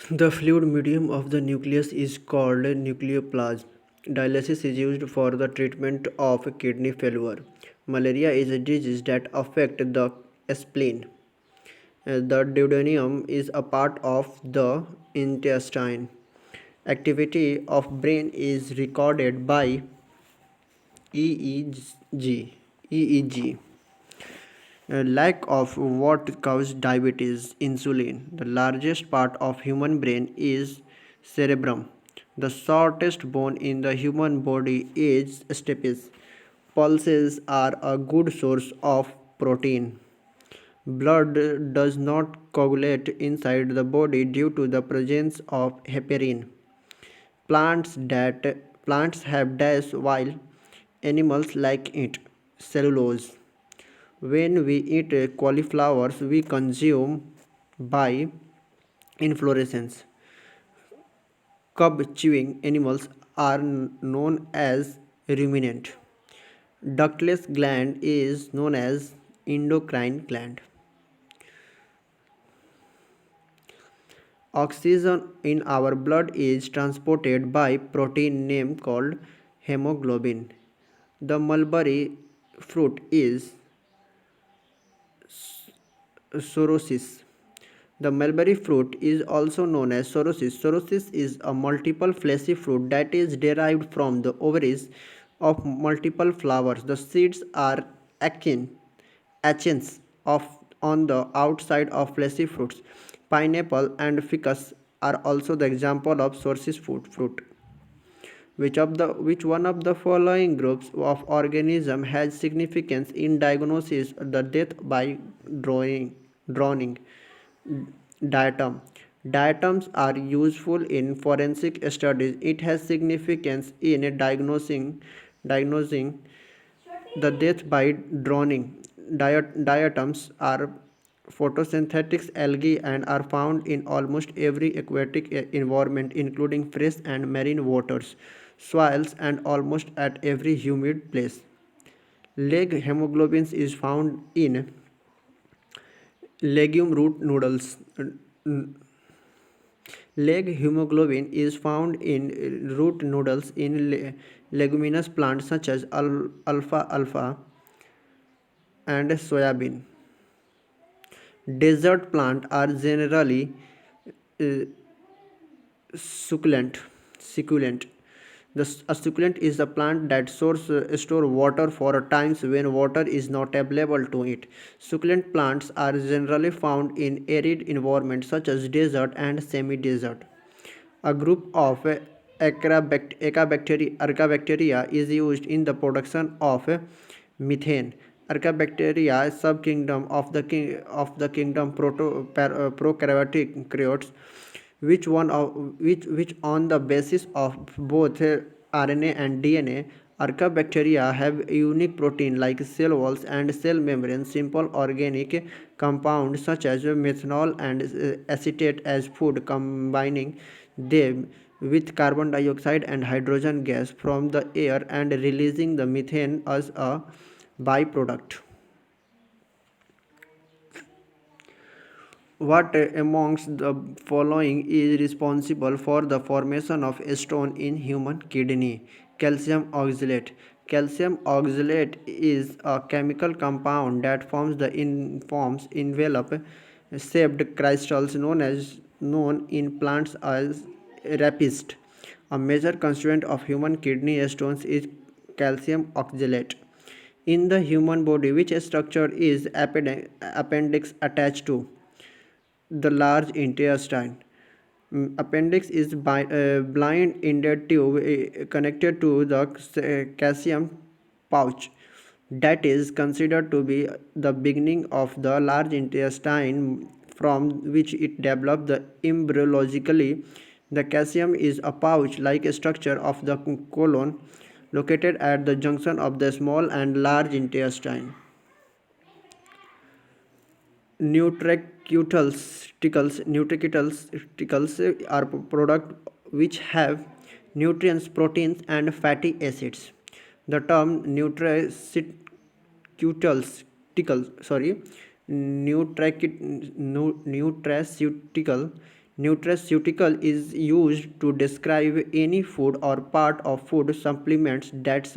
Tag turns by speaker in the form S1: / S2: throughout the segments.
S1: The fluid medium of the nucleus is called nucleoplasm. Dialysis is used for the treatment of kidney failure. Malaria is a disease that affects the spleen. The duodenum is a part of the intestine. Activity of brain is recorded by EEG. EEG. Lack of what causes diabetes, insulin. The largest part of human brain is cerebrum. The shortest bone in the human body is stapes. Pulses are a good source of protein. Blood does not coagulate inside the body due to the presence of heparin. Plants have dash while animals like it. Cellulose. When we eat cauliflowers, we consume by inflorescence. Cub chewing animals are known as ruminant. Ductless gland is known as endocrine gland. Oxygen in our blood is transported by protein name called hemoglobin. The mulberry fruit is Sorosis. The mulberry fruit is also known as Sorosis. Sorosis is a multiple fleshy fruit that is derived from the ovaries of multiple flowers. The seeds are achens of on the outside of fleshy fruits. Pineapple and ficus are also the example of Sorosis fruit. Which one of the following groups of organism has significance in diagnosis the death by drowning? Diatom. Diatoms are useful in forensic studies. It has significance in diagnosing the death by drowning. Diatoms are photosynthetic algae and are found in almost every aquatic environment, including fresh and marine waters, soils, and almost at every humid place. Leg hemoglobin is found in legume root noodles. Leg hemoglobin is found in root noodles in leguminous plants such as alfalfa and soybean. Desert plants are generally uh, succulent. Succulent. A succulent is a plant that store water for times when water is not available to it. Succulent plants are generally found in arid environments such as desert and semi-desert. A group of Archaebacteria is used in the production of methane. Archaebacteria subkingdom of the kingdom prokaryotic which on the basis of both RNA and DNA. Archaebacteria have unique protein like cell walls and cell membranes, simple organic compounds such as methanol and acetate as food, combining them with carbon dioxide and hydrogen gas from the air and releasing the methane as a byproduct. What amongst the following is responsible for the formation of stone in human kidney? Calcium oxalate. Calcium oxalate is a chemical compound that forms envelope shaped crystals known in plants as rapist. A major constituent of human kidney stones is calcium oxalate. In the human body, which structure is appendix attached to? The large intestine. Appendix is blind-ended tube connected to the caesium pouch that is considered to be the beginning of the large intestine from which it developed the embryologically. The caesium is a pouch-like structure of the colon located at the junction of the small and large intestine. Nutraceuticals are products which have nutrients, proteins, and fatty acids. The term nutraceutical Nutraceutical is used to describe any food or part of food supplements that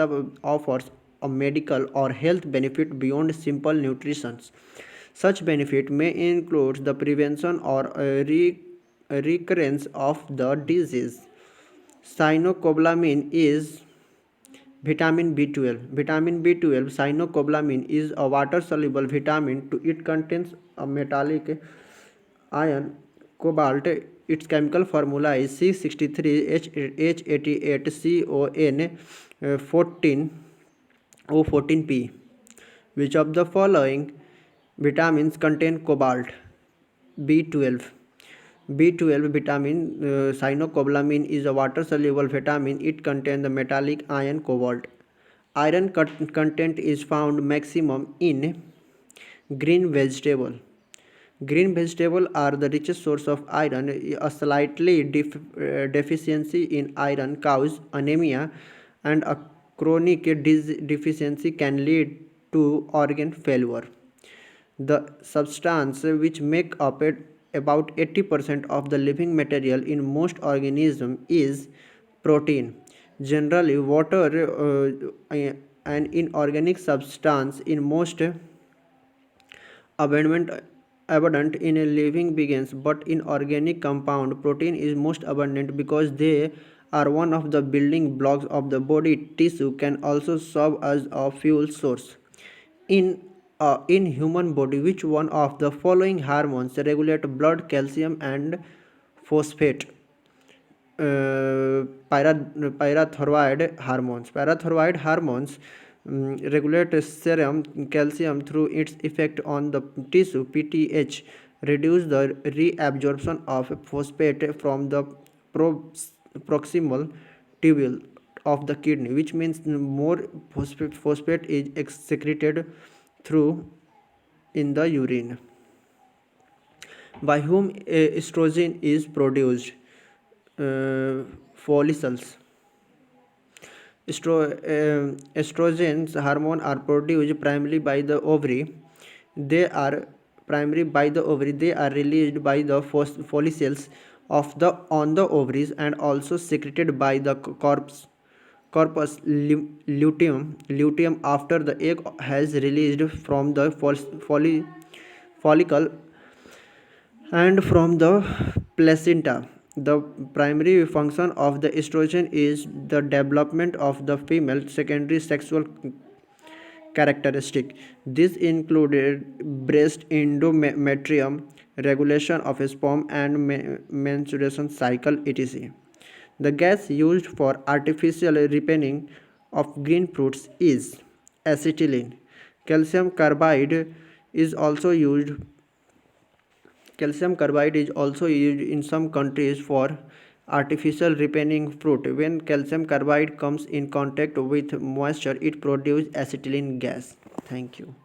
S1: offers a medical or health benefit beyond simple nutrition. Such benefit may include the prevention or recurrence of the disease. Cyanocobalamin is vitamin B12. Vitamin B12 cyanocobalamin is a water soluble vitamin. It contains a metallic ion cobalt. Its chemical formula is C63H88CON 14O14P. Which of the following vitamins contain cobalt? B12. B12 vitamin cyanocobalamin is a water soluble vitamin. It contains the metallic ion cobalt. Iron content is found maximum in green vegetable. Green vegetables are the richest source of iron. A slightly deficiency in iron causes anemia, and a chronic deficiency can lead to organ failure. The substance which make up about 80% of the living material in most organisms is protein. Generally, water, an inorganic substance in most abundant abundant in a living beings, but in organic compound protein is most abundant because they are one of the building blocks of the body tissue. Can also serve as a fuel source. In in human body, which one of the following hormones regulate blood calcium and phosphate? Parathyroid hormones regulate serum calcium through its effect on the tissue. PTH reduce the reabsorption of phosphate from the proximal tubule of the kidney, which means more phosphate is secreted through in the urine. By whom estrogen is produced? Follicles. Estrogens hormone are produced primarily by the ovary. They are They are released by the follicles of the on the ovaries and also secreted by the corpus luteum after the egg has released from the follicle and from the placenta. The primary function of the estrogen is the development of the female secondary sexual characteristic. This included breast endometrium, regulation of sperm and menstruation cycle, etc. The gas used for artificial ripening of green fruits is acetylene. Calcium carbide is also used Calcium carbide is also used in some countries for artificial ripening fruit. When calcium carbide comes in contact with moisture, it produces acetylene gas. Thank you.